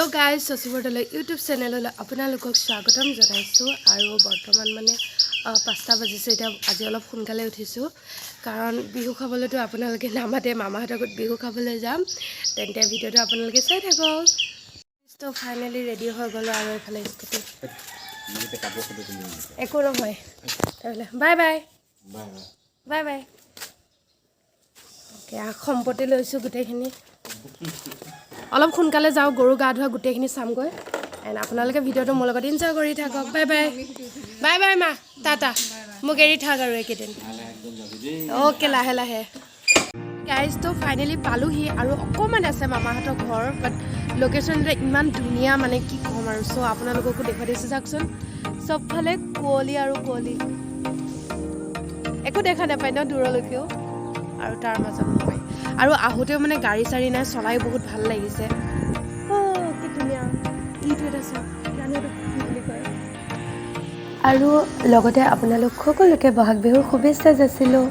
hello guys सचिवर्तल YouTube channel आपलोक स्वागतम जनाइছোঁ আৰু বৰ্তমান মানে 5টা বাজিছে এটা আজি অলপ সোনকালে উঠিছো কাৰণ বিহু খাবলৈতো আপোনালোকে নামাতে মামাহঁতৰ ঘৰত বিহু খাবলৈ যাম তেন্তে ভিডিওটো আপোনালোকে চাই থাকক তো ফাইনালি ৰেডি হৈ গলো আৰু এফালে স্কুটি একো নহয় তাহলে bye bye bye bye okay সম্পত্তি লৈছো গোটেইখিনি অলপ সোনকালে যাও গৰু গা ধোৱা গোটেইখিনি চামগৈ এন্ড আপোনালোকে ভিডিওটো মোৰ লগত এনজয় কৰি থাকক বাই বাই বাই বাই মা টাটা মোক এৰি থাক আৰু একেদিন ওকে লাহে লাহে গাইজ তো ফাইনালি পালোহি আৰু অকমান আছে মামাহঁতৰ ঘৰ বাট লোকেশ্যনটো ইমান ধুনীয়া মানে কি ক'ম আৰু চ' আপোনালোককো দেখুৱাই দিছোঁ চাওকচোন চবফালে কুঁৱলী আৰু কুঁৱলী একো দেখা নাপায় ন দূৰলৈকেও আৰু তাৰ মাজত মই আৰু আহোঁতেও মানে গাড়ী চাৰি নাই চলাই বহুত ভাল লাগিছে কি ধুনীয়া ইটো এটা চাওক জানোটো কি বুলি কয় আৰু লগতে আপোনালোক সকলোকে বহাগ বিহুৰ শুভেচ্ছা যাচিলোঁ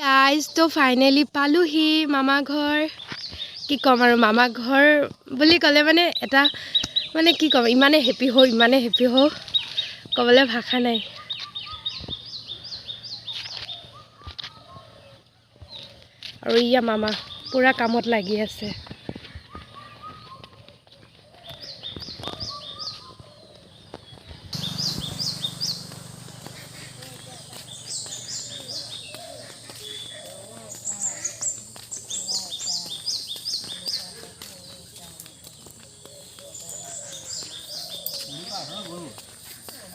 গাইজ তো ফাইনেলি পালোহি মামা ঘৰ কি ক'ম আৰু মামা ঘৰ বুলি ক'লে মানে এটা মানে কি ক'ম ইমানে হেপী হওঁ ক'বলৈ ভাষা নাই আৰু ইয়া মামা পুৰা কামত লাগি আছে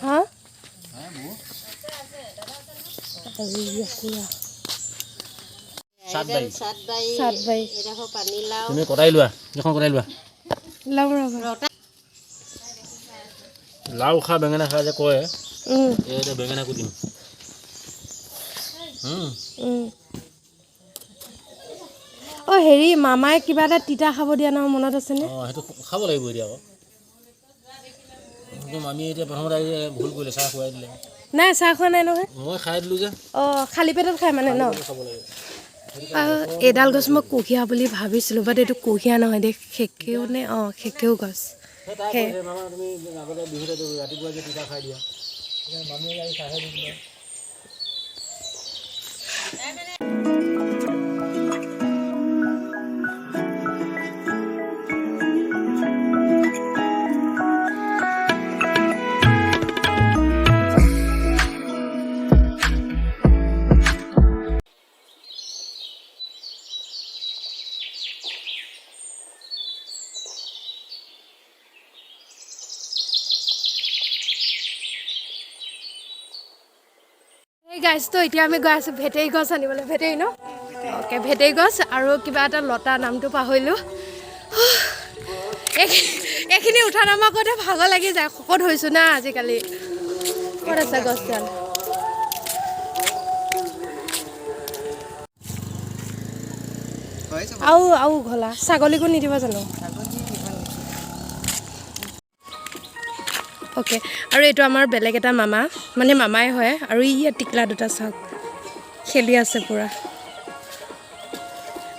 হা সাত বাই এটা হো পানী লাও তুমি কটাই লোৱা এখন কটাই লোৱা লাও ৰবা লাও খা বেঙেনা খা যে কয় এটা বেঙেনা কুটিম অ হেৰি মামাই কিবা এটা তিতা খাব দিয়া নহয় মনত আছেনে অঁ সেইটো খাব লাগিব এতিয়া আকৌ আমি এতিয়া প্ৰথমতে ভুল কৰিলে চাহ খুৱাই দিলে নাই চাহ খোৱা নাই নহয় মই খাই দিলোঁ যে অঁ খালী পেটত খাই মানে ন খাব লাগে এডাল গছ মই কুঁহিয়া বুলি ভাবিছিলোঁ বাট এইটো কুঁহিয়া নহয় দেই খেকেও নে অঁ খেকেও গছ মামা তুমি আগতে বিহুতে ৰাতিপুৱা যে পিঠা খাই দিয়া মামীয়ে আহি চাহে দি দিলে গাইজ তো এতিয়া আমি গৈ আছোঁ ভেটেৰী গছ আনিবলৈ ভেটেৰী ন অ'কে ভেটেৰী গছ আৰু কিবা এটা লতা নামটো পাহৰিলোঁ এইখিনি উঠা নামা কৰোঁতে ভাগৰ লাগি যায় শকত হৈছোঁ না আজিকালি ক'ত আছে গছডাল আৰু ঘলা ছাগলীকো নিদিব জানো অ'কে আৰু এইটো আমাৰ বেলেগ এটা মামা মানে মামাই হয় আৰু ইয়াত টিকলা দুটা চাওক খেলি আছে পুৰা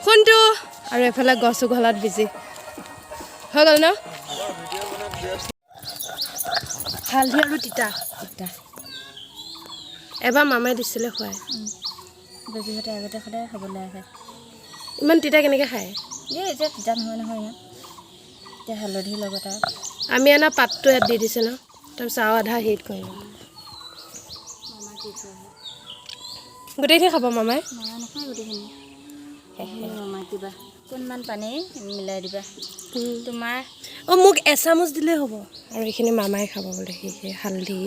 কোনটো আৰু এফালে গছো ঘলাত বিজি হৈ গ'ল ন হালধি আৰু তিতা এবাৰ মামাই দিছিলে খুৱাই বেবীহঁতে আগতে সদায় খাবলৈ আহে ইমান তিতা কেনেকৈ খায় এতিয়া তিতা নহয় ইমান এতিয়া হালধিৰ লগত আৰু আমি আনা পাতটো ইয়াত দি দিছে ন তাৰপিছত আৰু আধা হেৰিত কৰিম গোটেইখিনি খাব মামাই মামা নাখায় গোটেইখিনি মামা কিবা কোনমান পানী মিলাই দিবা তোমাৰ অঁ মোক এচামুচ দিলেই হ'ব আৰু এইখিনি মামাই খাব বোলে সেই হালধি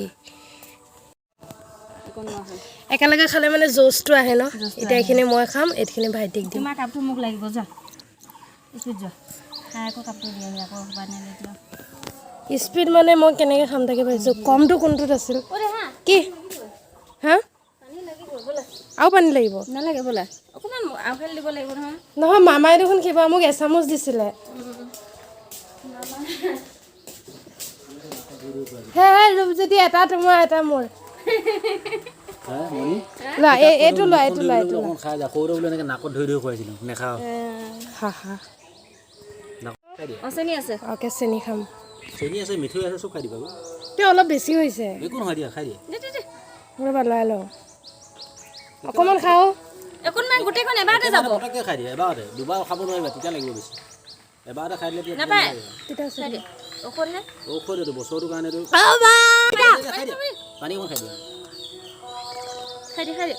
একেলগে খালে মানে জোচটো আহে ন এতিয়া এইখিনি মই খাম এইখিনি ভাইটিক দিম তোমাৰ কাপটো মোক লাগিব যা স্পীড যা খাই আকৌ কাপটো দিয়া আকৌ বানাই লৈ যোৱা স্পীড মানে মই কেনেকৈ খাম তাকে ভাবিছোঁ কমটো কোনটোত আছিল কি হা আৰু পানী লাগিব নালাগে বোলা অকণমান আউখালি দিব লাগিব নহয় নহয় মামাই দেখোন কিবা মোক এচামুচ দিছিলে হে ৰূপ যদি এটা তোমাৰ এটা মোৰ লোৱা এইটো লোৱা খাই যা সৰু বোলে এনেকৈ নাকত ধৰি ধৰি খুৱাইছিলোঁ নেখাওঁ হা হা খাই দিয়া চেনি আছে অ'কে চেনি খাম চেনি আছে মিঠৈ আছে চব খাই দিবা তে অলপ বেছি হৈছে একো নহয় দিয়া খাই দিয়া ৰ'বা লৈ লওঁ অকণমান খাওঁ একো নাই গোটেইখন এবাৰতে যাব পটককৈ খাই দিয়া এবাৰতে দুবাৰ খাব নোৱাৰিবা তেতিয়া লাগিব বেছি এবাৰতে খাই দিলে নাপায় তেতিয়া আছে ঔষধহে ঔষধ এইটো বছৰটোৰ কাৰণেতো খাই দিয়া পানী অকণ খাই দিয়া খাই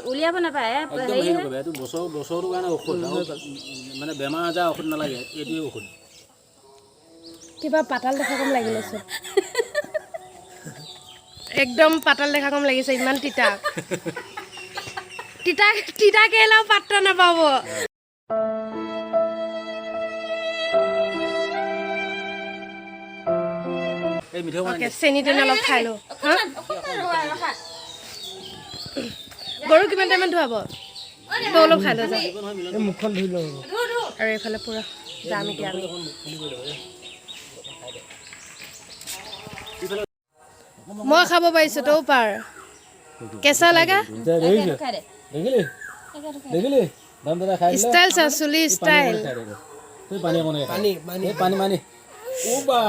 উলিয়াব নাপায় একদম হেৰি নকৰিবা এইটো বছৰটোৰ কাৰণে ঔষধ মানে বেমাৰ আজাৰ ঔষধ নালাগে এইটোৱে ঔষধ কিবা পাতাল দেখা কম লাগিলেচোন একদম পাতাল দেখা কম লাগিছে ইমান তিতা তিতা তিতা কেৰেলাও পাত্তা নাপাব এই মিঠৈ অ'কে চেনি তেনি অলপ খাই লওঁ গৰু কিমান টাইমত ধুৱাব তই অলপ খাই লৈ যা মুখখন ধুই লওঁ আৰু এইফালে পূৰা যাম এতিয়া আমি মই খাব পাৰিছোঁ তও পাৰ কেঁচা লাগা দেখিলি দাম দাদা খাই ষ্টাইল চা চুলি ষ্টাইল পানী অকণ পানী পানী ও বা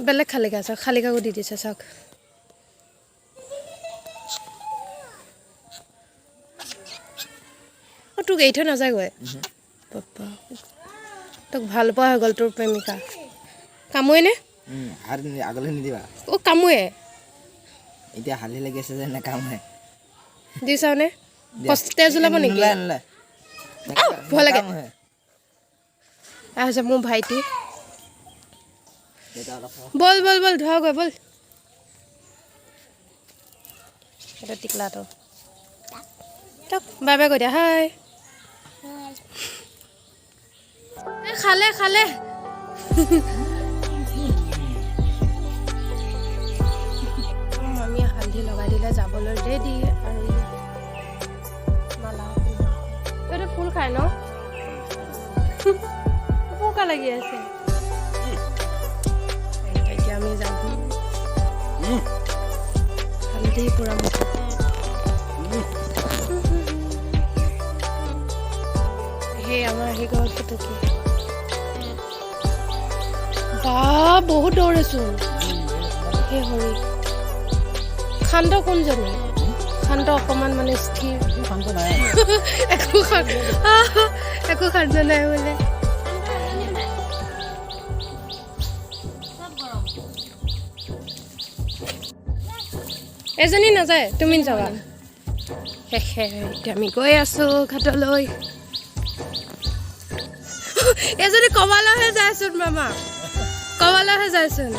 বেলেগ খালিকা চাওক খালিকাকো দি দিছে চাওক তোক এৰি থৈ নাযায়গৈ পাপা তোক ভাল পোৱা হৈ গ'ল তোৰ প্ৰেমিকা কামোৱে নে আগলৈ নিদিবা অ' কামোৱে এতিয়া হালি লাগি আছে যে নাকামে দি চাওনে তেজ ওলাব নেকি ভয় লাগে আহিছে মোৰ ভাইটি বল বল বল ধোৱাগৈ বল এটা টিকলাটো তক বাই বাই কৈ দিয়া হাই খালে খালে মামীয়ে হালধি লগাই দিলে যাবলৈ ৰেডি আৰু মালা এইটো ফুল খাই ন পোকা লাগি আছে এতিয়া আমি যাম হালধি পুৰা সেই আমাৰ সেই ঘৰত পুতুকি বা বহুত দৌৰেচোন সেই হৰি খান্দ কোনজনী খান্দ অকণমান মানে স্থিৰ একো খান্দ নাই বোলে এজনী নাযায় তুমি যাবা শেষে এতিয়া আমি গৈ আছো ঘাটলৈ এজনী কবালৈহে যায়চোন মামা কবালৈহে যায়চোন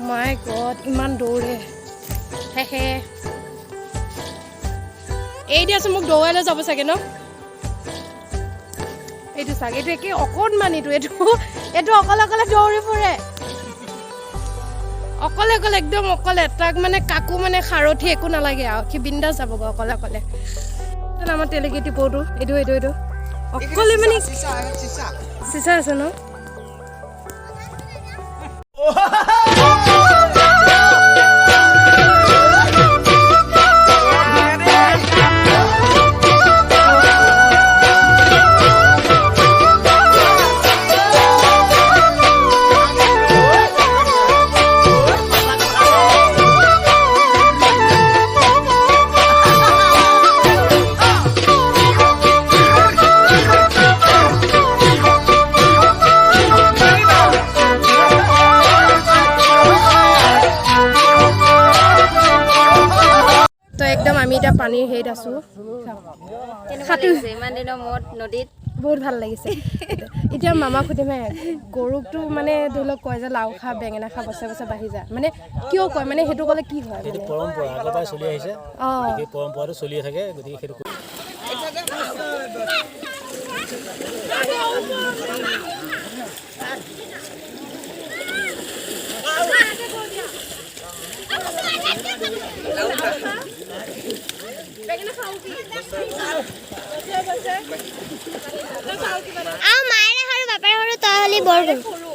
মাই গড ইমান দৌৰে শেষে এই দিয়াচোন মোক দৌৰালৈ যাব চাগে ন এইটো চাগে এইটো একে অকণমানিটো এইটো অকলে অকলে দৌৰি ফুৰে অকলে অকলে একদম অকলে তাক মানে কাকো মানে সাৰথি একো নালাগে আৰু সি বিন্দাছ যাবগৈ অকলে অকলে আমাৰ তেলেগেটি পৌটো এইটো এইটো এইটো অকলে মানে চিচা আছে ন একদম আমি এতিয়া পানীৰ হেৰিত আছোঁ কেনেকুৱা লাগিছে ইমান দিনৰ মূৰত নদীত বহুত ভাল লাগিছে এতিয়া মামাক সুধিমে গৰুকটো মানে ধৰি লওক কয় যে লাও খা বেঙেনা খা বছৰে বছৰে বাঢ়ি যা মানে কিয় কয় মানে সেইটো ক'লে কি হয় এইটো পৰম্পৰা আগৰ পৰাই চলি আহিছে অঁ এই পৰম্পৰাটো চলিয়ে থাকে গতিকে সেইটো আৰু মায়েৰে সৰু বাপেৰে সৰু তই হ'লি বৰ গৰু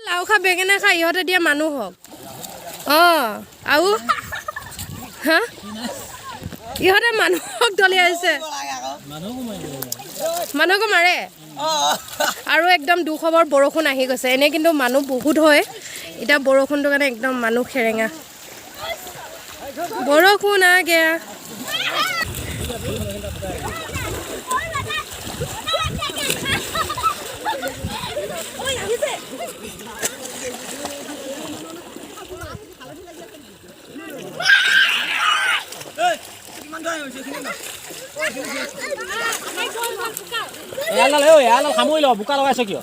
লাও খা বেঙেনা খা ইহঁতে দিয়া মানুহ হওক অঁ আৰু হা ইহঁতে মানুহক দলিয়াইছে মানুহকো মাৰে আৰু একদম দুখবৰ বৰষুণ আহি গৈছে এনেই কিন্তু মানুহ বহুত হয় এতিয়া বৰষুণটোৰ কাৰণে একদম মানুহ খেৰেঙা বৰষুণ আগে এয়াল সামৰি ল বোকা লগাইছ কিয়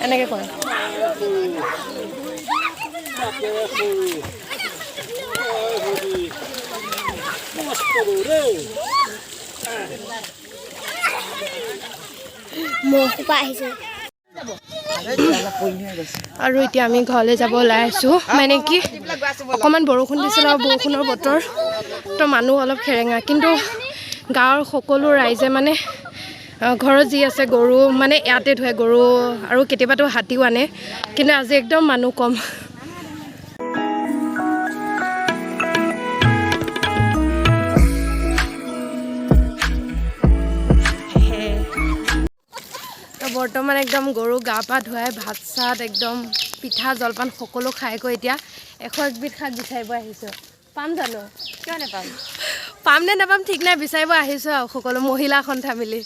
এনেকে কৰে মহসোপা আহিছে আৰু এতিয়া আমি ঘৰলৈ যাব ওলাই আছোঁ মানে কি অকণমান বৰষুণ দিছিল আৰু বৰষুণৰ বতৰ তো মানুহ অলপ খেৰেঙা কিন্তু গাঁৱৰ সকলো ৰাইজে মানে ঘৰত যি আছে গৰু মানে ইয়াতে ধুৱে গৰু আৰু কেতিয়াবাতো হাতীও আনে কিন্তু আজি একদম মানুহ কম বৰ্তমান একদম গৰু গা পা ধুৱাই ভাত চাত একদম পিঠা জলপান সকলো খাই গৈ এতিয়া 101বিধ শাক বিচাৰিব আহিছোঁ পাম জানো কিয় নাপাম পাম নে নাপাম ঠিক নাই বিচাৰিব আহিছোঁ আৰু সকলো মহিলা সন্থা মিলি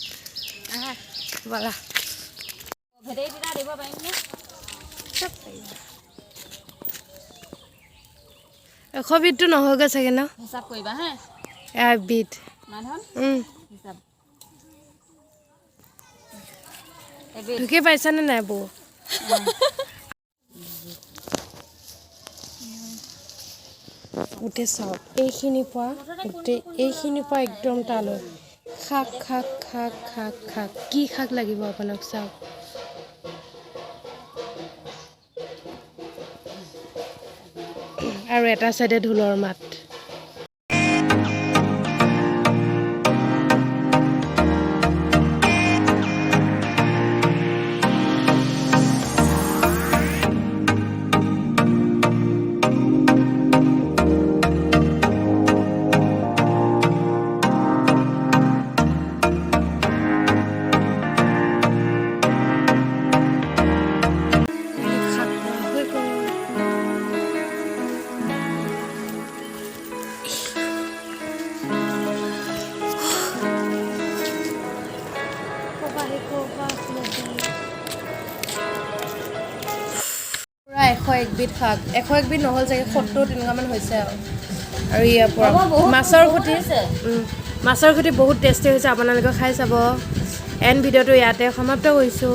ব'লা ভেটেই পিঠা দিব পাৰিমনে 100বিধটো নহয়গৈ চাগে ন হিচাপ কৰিবা হে এবিধ মাধন হিচাপ ঢুকি পাইছানে নাই বৌ গোটেই চাওক এইখিনিৰ পৰা গোটেই এইখিনিৰ পৰা একদম তালৈ শাক শাক শাক শাক শাক কি শাক লাগিব আপোনাক চাওক আৰু এটা চাইডে ঢোলৰ মাত পুৰা 101বিধ শাক 101বিধ নহ'ল চাগে 70 তেনেকুৱামান হৈছে আৰু ইয়াৰ পৰা মাছৰ খুটি বহুত টেষ্টি হৈছে আপোনালোকে খাই চাব এণ্ড ভিডিঅ'টো ইয়াতে সমাপ্ত কৰিছোঁ